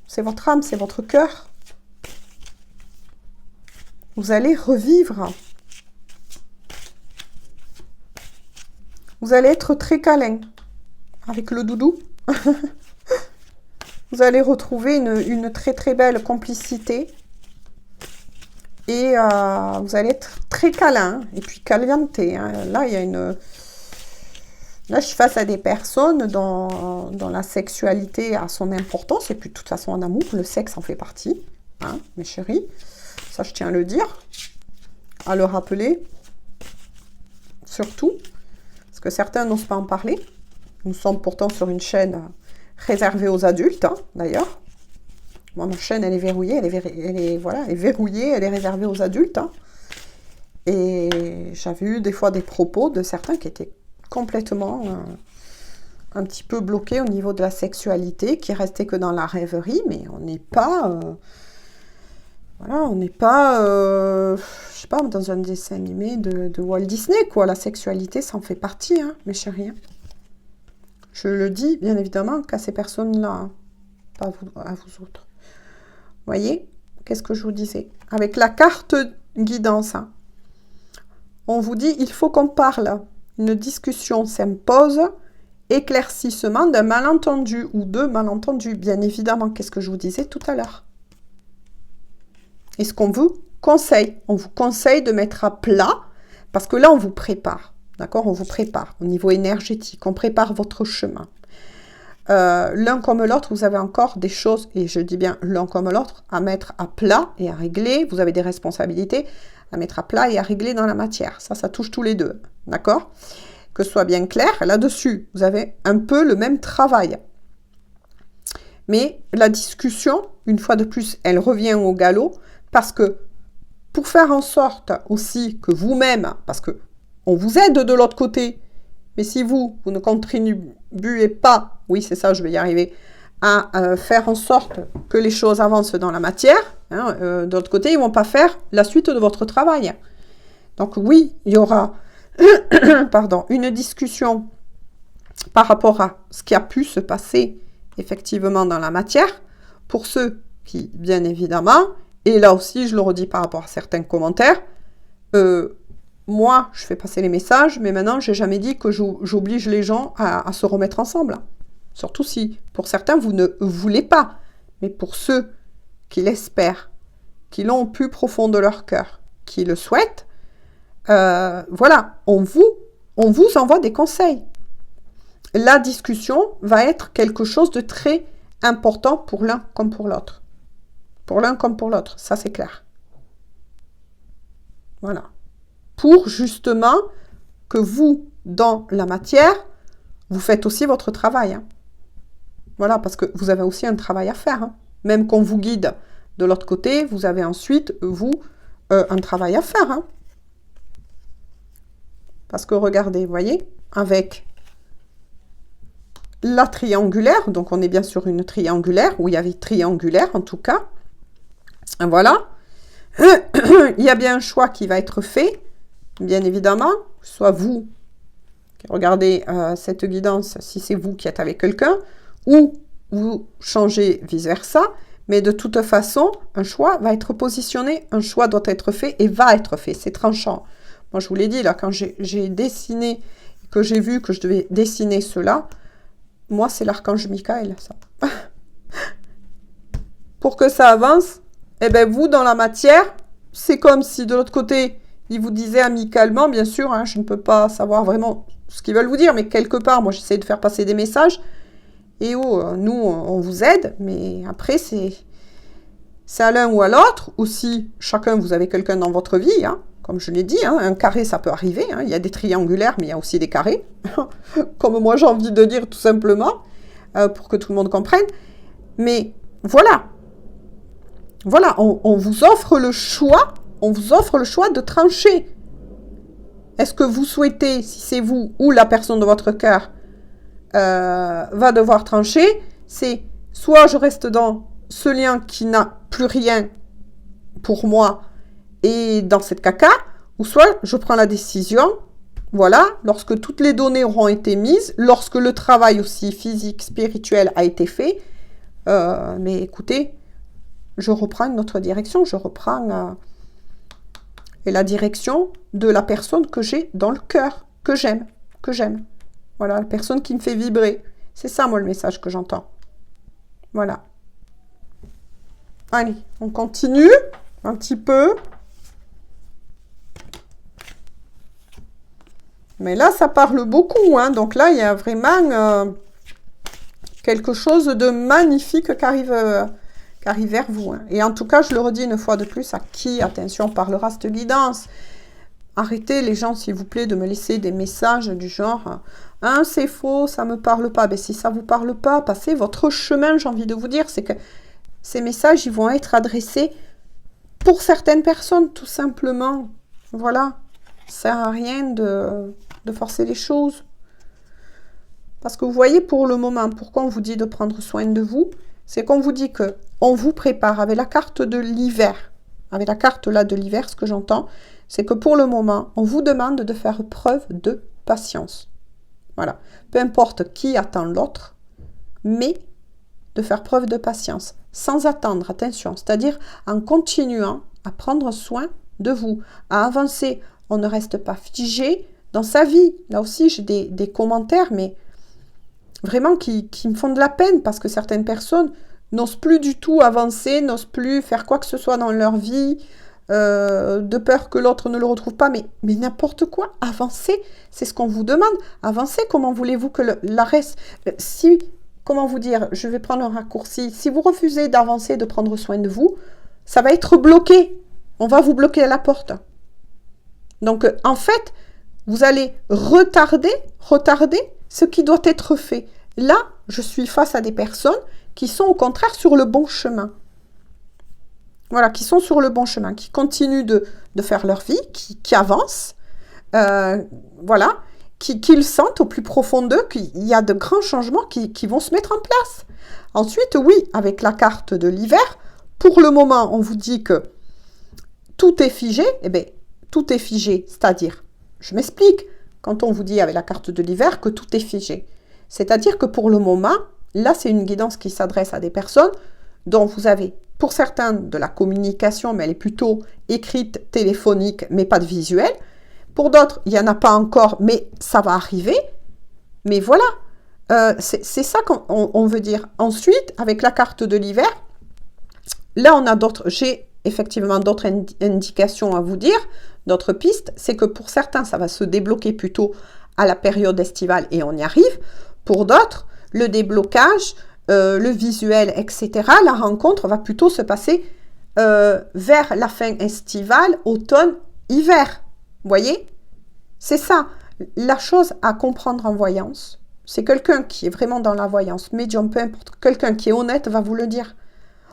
C'est votre âme, c'est votre cœur. Vous allez revivre. Vous allez être très câlin avec le doudou. Vous allez retrouver une très très belle complicité. Et vous allez être très câlin. Et puis caliente. Hein. Là, il y a une... Là, je suis face à des personnes dont la sexualité a son importance. Et puis, de toute façon, en amour, le sexe en fait partie. Hein, mes chéris. Ça, je tiens à le dire. À le rappeler. Surtout. Parce que certains n'osent pas en parler. Nous sommes pourtant sur une chaîne réservée aux adultes, hein, d'ailleurs. Bon, ma chaîne, elle est verrouillée. Elle est verrouillée. Elle est réservée aux adultes. Hein. Et j'avais eu des fois des propos de certains qui étaient complètement un petit peu bloqués au niveau de la sexualité, qui restaient que dans la rêverie, mais on n'est pas... voilà, on n'est pas... je sais pas, dans un dessin animé de Walt Disney, quoi. La sexualité, ça en fait partie, hein, mes chéris. Je le dis, bien évidemment, qu'à ces personnes-là, hein, pas à vous autres. Vous voyez, qu'est-ce que je vous disais? Avec la carte guidance, hein, on vous dit, il faut qu'on parle. Une discussion s'impose, éclaircissement d'un malentendu ou de malentendus. Bien évidemment, qu'est-ce que je vous disais tout à l'heure? Et ce qu'on vous conseille, on vous conseille de mettre à plat, parce que là, on vous prépare. D'accord? On vous prépare au niveau énergétique, on prépare votre chemin. L'un comme l'autre, vous avez encore des choses, et je dis bien l'un comme l'autre, à mettre à plat et à régler. Vous avez des responsabilités à mettre à plat et à régler dans la matière. Ça touche tous les deux. D'accord? Que ce soit bien clair, là-dessus, vous avez un peu le même travail. Mais la discussion, une fois de plus, elle revient au galop, parce que pour faire en sorte aussi que vous-même, parce que on vous aide de l'autre côté, mais si vous ne contribuez pas, oui c'est ça, je vais y arriver, à faire en sorte que les choses avancent dans la matière, hein, de l'autre côté, ils ne vont pas faire la suite de votre travail. Donc oui, il y aura pardon, une discussion par rapport à ce qui a pu se passer effectivement dans la matière, pour ceux qui, bien évidemment, et là aussi je le redis par rapport à certains commentaires, moi je fais passer les messages, mais maintenant j'ai jamais dit que j'oblige les gens à se remettre ensemble. Surtout si pour certains vous ne voulez pas, mais pour ceux qui l'espèrent, qui l'ont au plus profond de leur cœur, qui le souhaitent, voilà, on vous envoie des conseils. La discussion va être quelque chose de très important pour l'un comme pour l'autre. Pour l'un comme pour l'autre, ça c'est clair. Voilà. Pour justement que vous, dans la matière, vous faites aussi votre travail. Hein. Voilà, parce que vous avez aussi un travail à faire. Hein. Même qu'on vous guide de l'autre côté, vous avez ensuite, vous, un travail à faire. Hein. Parce que regardez, vous voyez, avec la triangulaire, donc on est bien sur une triangulaire, où il y avait triangulaire en tout cas, voilà, il y a bien un choix qui va être fait, bien évidemment, soit vous Regardez cette guidance si c'est vous qui êtes avec quelqu'un ou vous changez vice-versa. Mais de toute façon, un choix va être positionné, un choix doit être fait et va être fait. C'est tranchant. Moi, je vous l'ai dit, là, quand j'ai dessiné, que j'ai vu que je devais dessiner cela, moi, c'est l'archange Michael, ça. Pour que ça avance, eh bien, vous, dans la matière, c'est comme si de l'autre côté, il vous disait amicalement, bien sûr, hein, je ne peux pas savoir vraiment ce qu'ils veulent vous dire, mais quelque part, moi, j'essaie de faire passer des messages. Et nous, on vous aide, mais après, c'est à l'un ou à l'autre, ou si chacun, vous avez quelqu'un dans votre vie, hein, comme je l'ai dit, hein, un carré, ça peut arriver, hein, il y a des triangulaires, mais il y a aussi des carrés, comme moi j'ai envie de dire tout simplement, pour que tout le monde comprenne. Mais voilà, voilà, on vous offre le choix, de trancher. Est-ce que vous souhaitez, si c'est vous ou la personne de votre cœur, va devoir trancher, c'est soit je reste dans ce lien qui n'a plus rien pour moi et dans cette caca, ou soit je prends la décision, voilà, lorsque toutes les données auront été mises, lorsque le travail aussi physique, spirituel a été fait, mais écoutez, je reprends une autre direction, je reprends la direction de la personne que j'ai dans le cœur, que j'aime. Voilà, la personne qui me fait vibrer. C'est ça, moi, le message que j'entends. Voilà. Allez, on continue un petit peu. Mais là, ça parle beaucoup, hein. Donc là, il y a vraiment quelque chose de magnifique qui arrive vers vous. Hein. Et en tout cas, je le redis une fois de plus, à qui, attention, parlera cette guidance. Arrêtez, les gens, s'il vous plaît, de me laisser des messages du genre « Hein, c'est faux, ça ne me parle pas. » Ben, si ça ne vous parle pas, passez votre chemin, j'ai envie de vous dire. C'est que ces messages, ils vont être adressés pour certaines personnes, tout simplement. Voilà. Ça ne sert à rien de forcer les choses. Parce que vous voyez, pour le moment, pourquoi on vous dit de prendre soin de vous, c'est qu'on vous dit que on vous prépare avec la carte de l'hiver. Avec la carte là de l'hiver, ce que j'entends, c'est que pour le moment, on vous demande de faire preuve de patience. Voilà. Peu importe qui attend l'autre, mais de faire preuve de patience, sans attendre, attention, c'est-à-dire en continuant à prendre soin de vous, à avancer. On ne reste pas figé dans sa vie. Là aussi, j'ai des commentaires, mais vraiment qui me font de la peine, parce que certaines personnes n'osent plus du tout avancer, n'osent plus faire quoi que ce soit dans leur vie, de peur que l'autre ne le retrouve pas, mais n'importe quoi, avancez, c'est ce qu'on vous demande, avancez, comment voulez-vous que la reste, comment vous dire, je vais prendre un raccourci, si vous refusez d'avancer, de prendre soin de vous, ça va être bloqué, on va vous bloquer à la porte. Donc, en fait, vous allez retarder ce qui doit être fait. Là, je suis face à des personnes qui sont au contraire sur le bon chemin. Voilà, qui sont sur le bon chemin, qui continuent de faire leur vie, qui avancent, voilà, qui le sentent au plus profond d'eux, qu'il y a de grands changements qui vont se mettre en place. Ensuite, oui, avec la carte de l'hiver, pour le moment, on vous dit que tout est figé. Eh bien, tout est figé, c'est-à-dire, je m'explique, quand on vous dit avec la carte de l'hiver que tout est figé. C'est-à-dire que pour le moment, là, c'est une guidance qui s'adresse à des personnes dont vous avez, pour certains, de la communication, mais elle est plutôt écrite, téléphonique, mais pas de visuel. Pour d'autres, il n'y en a pas encore, mais ça va arriver. Mais voilà, c'est ça qu'on veut dire. Ensuite, avec la carte de l'hiver, là, on a j'ai effectivement d'autres indications à vous dire, d'autres pistes. C'est que pour certains, ça va se débloquer plutôt à la période estivale et on y arrive. Pour d'autres, le déblocage, le visuel, etc., la rencontre va plutôt se passer vers la fin estivale, automne, hiver. Vous voyez? C'est ça. La chose à comprendre en voyance, c'est quelqu'un qui est vraiment dans la voyance, médium, peu importe, quelqu'un qui est honnête va vous le dire.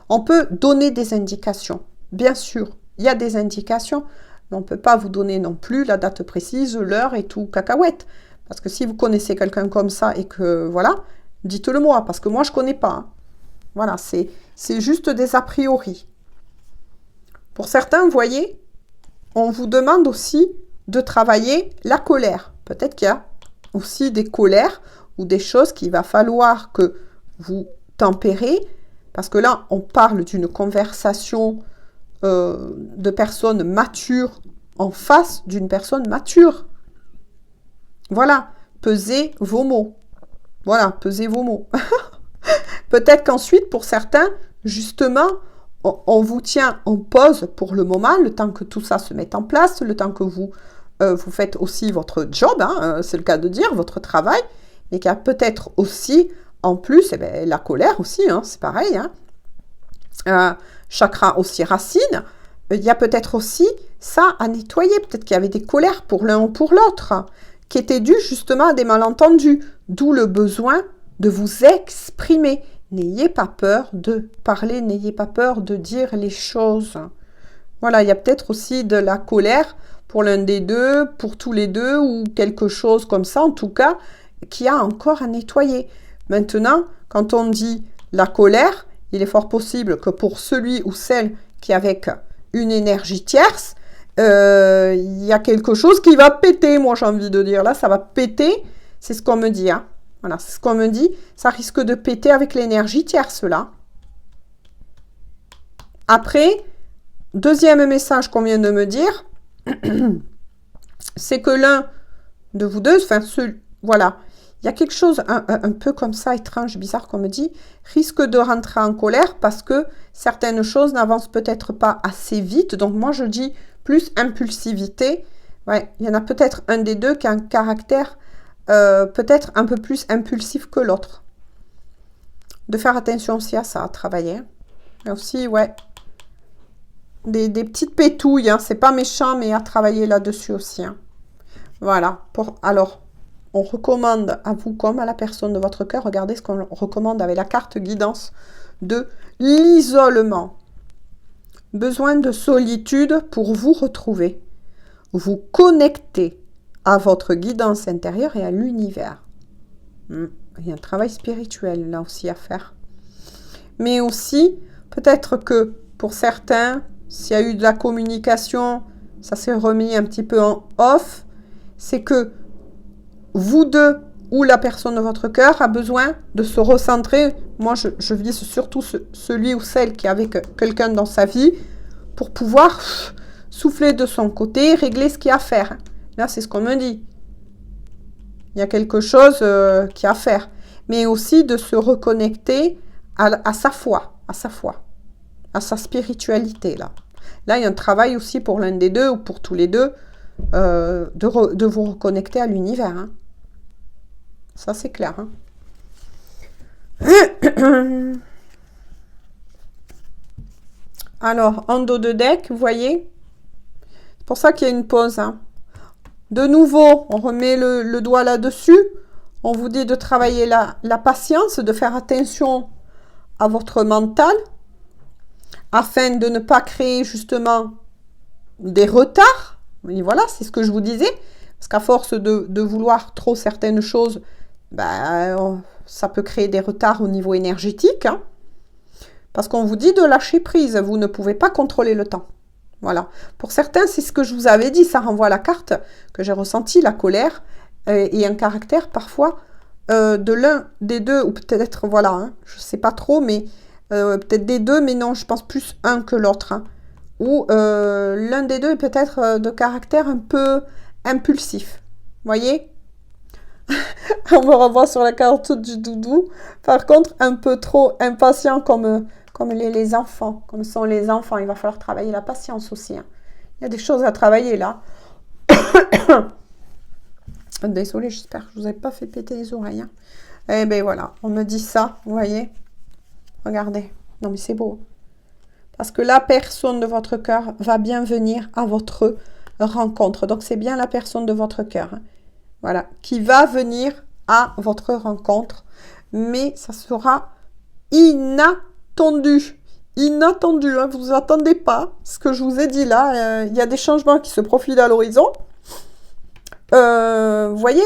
On peut donner des indications. Bien sûr, il y a des indications, mais on ne peut pas vous donner non plus la date précise, l'heure et tout, cacahuète. Parce que si vous connaissez quelqu'un comme ça et que, voilà, dites-le moi, parce que moi, je ne connais pas. Hein. Voilà, c'est juste des a priori. Pour certains, vous voyez, on vous demande aussi de travailler la colère. Peut-être qu'il y a aussi des colères ou des choses qu'il va falloir que vous tempérez. Parce que là, on parle d'une conversation de personnes matures en face d'une personne mature. Voilà, pesez vos mots. Voilà, pesez vos mots. Peut-être qu'ensuite, pour certains, justement, on vous tient en pause pour le moment, le temps que tout ça se mette en place, le temps que vous faites aussi votre job, hein, c'est le cas de dire, votre travail, mais qu'il y a peut-être aussi, en plus, eh bien, la colère aussi, hein, c'est pareil, hein, chakra aussi racine, il y a peut-être aussi ça à nettoyer, peut-être qu'il y avait des colères pour l'un ou pour l'autre, qui étaient dues justement à des malentendus, d'où le besoin de vous exprimer. N'ayez pas peur de parler, n'ayez pas peur de dire les choses. Voilà, il y a peut-être aussi de la colère pour l'un des deux, pour tous les deux, ou quelque chose comme ça, en tout cas, qui a encore à nettoyer. Maintenant, quand on dit la colère, il est fort possible que pour celui ou celle qui est avec une énergie tierce, il y a quelque chose qui va péter, moi j'ai envie de dire. Là, ça va péter, c'est ce qu'on me dit, hein. Voilà, c'est ce qu'on me dit. Ça risque de péter avec l'énergie tierce, là. Après, deuxième message qu'on vient de me dire, c'est que l'un de vous deux, enfin, voilà, il y a quelque chose un peu comme ça, étrange, bizarre qu'on me dit, risque de rentrer en colère parce que certaines choses n'avancent peut-être pas assez vite. Donc moi, je dis plus impulsivité. Ouais, il y en a peut-être un des deux qui a un caractère peut-être un peu plus impulsif que l'autre. De faire attention aussi à ça, à travailler. Mais aussi, ouais, des petites pétouilles, hein. C'est pas méchant, mais à travailler là-dessus aussi. Hein. Voilà. Alors, on recommande à vous comme à la personne de votre cœur, regardez ce qu'on recommande avec la carte guidance de l'isolement. Besoin de solitude pour vous retrouver. Vous connecter à votre guidance intérieure et à l'univers. Il y a un travail spirituel là aussi à faire. Mais aussi, peut-être que pour certains, s'il y a eu de la communication, ça s'est remis un petit peu en off, c'est que vous deux ou la personne de votre cœur a besoin de se recentrer. Moi, je vise surtout celui ou celle qui est avec quelqu'un dans sa vie pour pouvoir souffler de son côté, régler ce qu'il y a à faire. Là, c'est ce qu'on me dit. Il y a quelque chose qu'il y a à faire. Mais aussi de se reconnecter à sa foi, à sa spiritualité. Là, il y a un travail aussi pour l'un des deux ou pour tous les deux de vous reconnecter à l'univers. Hein. Ça, c'est clair. Hein. Alors, en dos de deck, vous voyez, c'est pour ça qu'il y a une pause. Hein. De nouveau, on remet le doigt là-dessus. On vous dit de travailler la patience, de faire attention à votre mental, afin de ne pas créer justement des retards. Et voilà, c'est ce que je vous disais. Parce qu'à force de vouloir trop certaines choses, ça peut créer des retards au niveau énergétique. Hein. Parce qu'on vous dit de lâcher prise. Vous ne pouvez pas contrôler le temps. Voilà. Pour certains, c'est ce que je vous avais dit. Ça renvoie à la carte que j'ai ressenti, la colère et un caractère parfois de l'un des deux, ou peut-être, voilà, hein, je ne sais pas trop, mais peut-être des deux, mais non, je pense plus un que l'autre. Hein, ou l'un des deux est peut-être de caractère un peu impulsif. Voyez? On me renvoie sur la carte du doudou. Par contre, un peu trop impatient comme les enfants, comme sont les enfants. Il va falloir travailler la patience aussi. Hein. Il y a des choses à travailler là. Désolée, j'espère que je vous ai pas fait péter les oreilles. Hein. Eh bien voilà, on me dit ça, vous voyez. Regardez. Non mais c'est beau. Parce que la personne de votre cœur va bien venir à votre rencontre. Donc c'est bien la personne de votre cœur. Hein. Voilà, qui va venir à votre rencontre. Mais ça sera inattendu. Inattendu, hein, vous vous attendez pas. Ce que je vous ai dit là, il y a des changements qui se profilent à l'horizon. Vous voyez,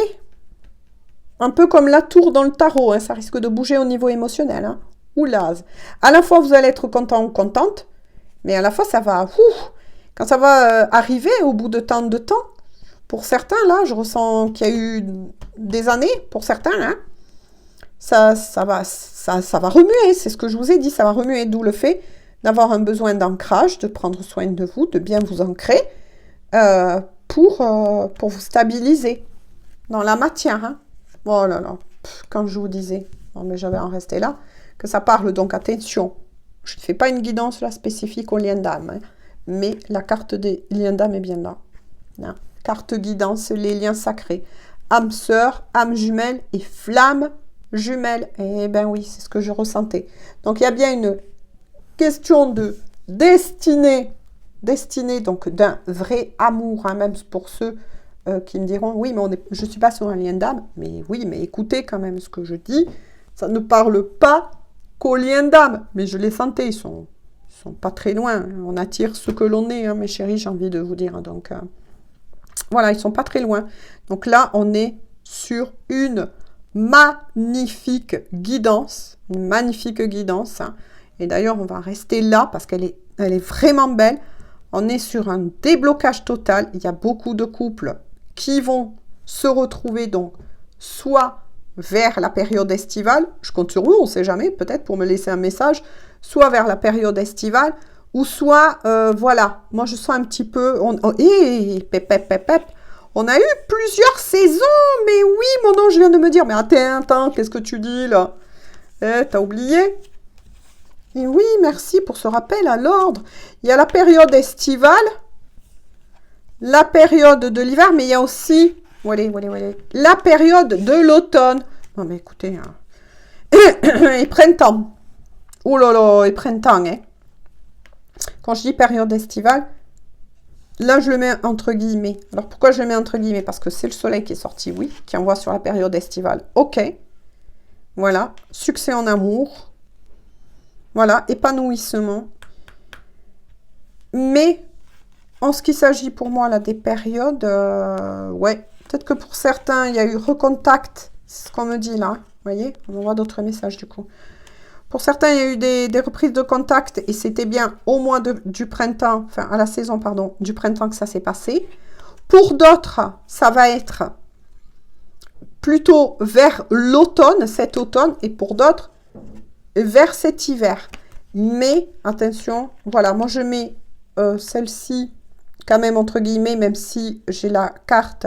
un peu comme la tour dans le tarot, hein, ça risque de bouger au niveau émotionnel. Hein. Oula. À la fois, vous allez être content ou contente, mais à la fois, ça va... quand ça va arriver au bout de tant de temps, pour certains, là, je ressens qu'il y a eu des années pour certains, hein, ça va remuer, c'est ce que je vous ai dit, ça va remuer, d'où le fait d'avoir un besoin d'ancrage, de prendre soin de vous, de bien vous ancrer pour vous stabiliser dans la matière. Hein. Oh là là, quand je vous disais, non mais j'avais en resté là, que ça parle, donc attention, je ne fais pas une guidance là spécifique aux liens d'âme, hein, mais la carte des liens d'âme est bien là. Hein. Carte guidance, les liens sacrés, âme sœur, âme jumelle et flamme jumelle. Eh ben oui, c'est ce que je ressentais. Donc il y a bien une question de destinée, donc d'un vrai amour, hein, même pour ceux qui me diront, oui, mais je ne suis pas sur un lien d'âme. Mais oui, mais écoutez quand même ce que je dis. Ça ne parle pas qu'aux liens d'âme. Mais je les sentais, ils sont pas très loin. On attire ce que l'on est, hein, mes chéris, j'ai envie de vous dire. Donc, voilà, ils sont pas très loin. Donc là, on est sur une magnifique guidance. Une magnifique guidance. Hein. Et d'ailleurs, on va rester là parce qu'elle est vraiment belle. On est sur un déblocage total. Il y a beaucoup de couples qui vont se retrouver donc soit vers la période estivale, je compte sur vous, on ne sait jamais, peut-être pour me laisser un message, soit vers la période estivale, ou soit, voilà, moi je sens un petit peu, on a eu plusieurs saisons, mais oui, mon ange vient de me dire, mais attends, qu'est-ce que tu dis là? T'as oublié? Et oui, merci pour ce rappel à l'ordre. Il y a la période estivale, la période de l'hiver, mais il y a aussi la période de l'automne. Non, mais écoutez, hein. Et printemps. Oh là là, et printemps, hein. Quand je dis période estivale, là, je le mets entre guillemets. Alors, pourquoi je le mets entre guillemets? Parce que c'est le soleil qui est sorti, oui, qui envoie sur la période estivale. Ok. Voilà. Succès en amour. Voilà. Épanouissement. Mais en ce qui s'agit pour moi là des périodes, ouais, peut-être que pour certains, il y a eu recontact, c'est ce qu'on me dit là, vous voyez, on voit d'autres messages du coup. Pour certains, il y a eu des reprises de contact et c'était bien au mois du printemps, enfin à la saison, pardon, du printemps que ça s'est passé. Pour d'autres, ça va être plutôt vers l'automne, cet automne, et pour d'autres, vers cet hiver. Mais, attention, voilà, moi je mets celle-ci quand même entre guillemets, même si j'ai la carte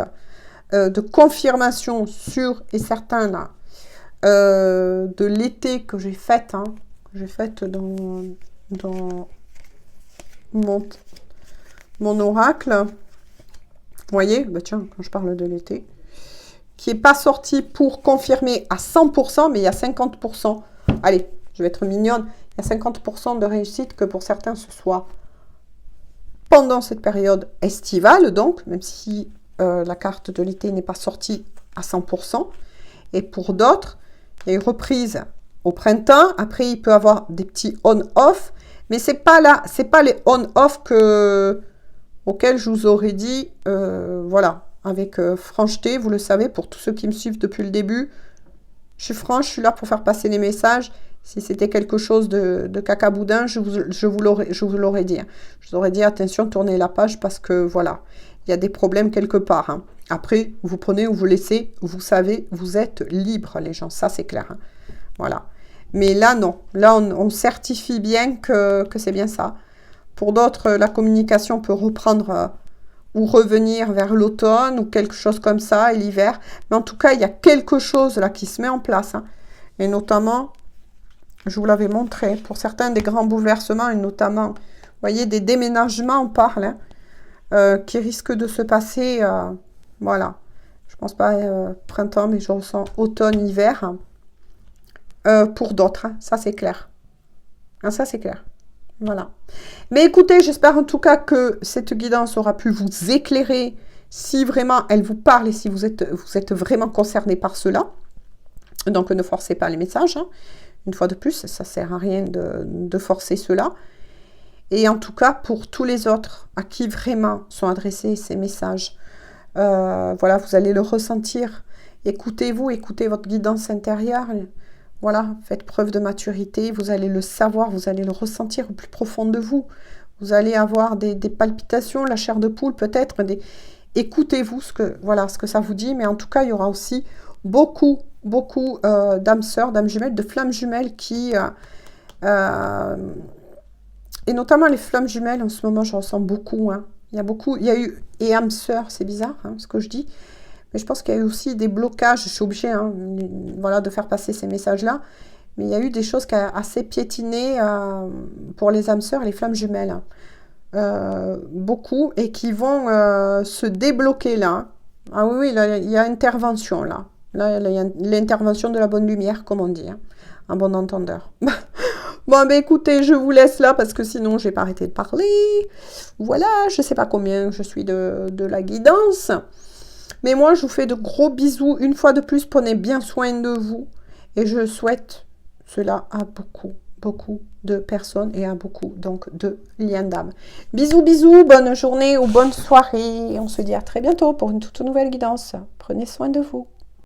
de confirmation sûre et certain là, de l'été que j'ai faite, hein, dans mon oracle. Vous voyez, bah tiens, quand je parle de l'été, qui n'est pas sorti pour confirmer à 100%, mais il y a 50%. Allez, je vais être mignonne. Il y a 50% de réussite que pour certains ce soit pendant cette période estivale, donc, même si la carte de l'été n'est pas sortie à 100%. Et pour d'autres, il y a une reprise au printemps. Après, il peut avoir des petits on-off. Mais c'est pas les on-off auxquels je vous aurais dit, voilà, avec francheté, vous le savez, pour tous ceux qui me suivent depuis le début, je suis franche, je suis là pour faire passer les messages. Si c'était quelque chose de cacaboudin, je vous l'aurais dit. Je vous aurais dit, attention, tournez la page parce que, voilà, il y a des problèmes quelque part. Hein. Après, vous prenez ou vous laissez, vous savez, vous êtes libre, les gens, ça c'est clair. Hein. Voilà. Mais là, non. Là, on certifie bien que c'est bien ça. Pour d'autres, la communication peut reprendre ou revenir vers l'automne ou quelque chose comme ça, et l'hiver. Mais en tout cas, il y a quelque chose là qui se met en place. Hein. Et notamment... Je vous l'avais montré, pour certains des grands bouleversements et notamment, vous voyez, des déménagements, on parle, hein, qui risquent de se passer, voilà, je pense pas printemps, mais je ressens automne, hiver, pour d'autres, hein, ça c'est clair. Hein, ça c'est clair, voilà. Mais écoutez, j'espère en tout cas que cette guidance aura pu vous éclairer, si vraiment elle vous parle et si vous êtes vraiment concerné par cela. Donc ne forcez pas les messages, hein. Une fois de plus, ça ne sert à rien de forcer cela. Et en tout cas, pour tous les autres à qui vraiment sont adressés ces messages, voilà, vous allez le ressentir. Écoutez-vous, écoutez votre guidance intérieure. Voilà, faites preuve de maturité. Vous allez le savoir, vous allez le ressentir au plus profond de vous. Vous allez avoir des palpitations, la chair de poule peut-être, écoutez-vous voilà, ce que ça vous dit. Mais en tout cas, il y aura aussi beaucoup d'âmes sœurs, d'âmes jumelles, de flammes jumelles qui... et notamment les flammes jumelles, en ce moment, je ressens beaucoup. Hein. Il y a eu... Et âmes sœurs, c'est bizarre, hein, ce que je dis. Mais je pense qu'il y a eu aussi des blocages. Je suis obligée voilà, de faire passer ces messages-là. Mais il y a eu des choses qui ont assez piétiné pour les âmes sœurs et les flammes jumelles. Beaucoup. Et qui vont se débloquer là. Ah oui, là, il y a intervention là. Là, il y a l'intervention de la bonne lumière, comme on dit. Hein, un bon entendeur. Bon, ben écoutez, je vous laisse là parce que sinon, je n'ai pas arrêté de parler. Voilà, je ne sais pas combien je suis de la guidance. Mais moi, je vous fais de gros bisous. Une fois de plus, prenez bien soin de vous. Et je souhaite cela à beaucoup de personnes et à beaucoup donc de liens d'âme. Bisous, bisous, bonne journée ou bonne soirée. On se dit à très bientôt pour une toute nouvelle guidance. Prenez soin de vous.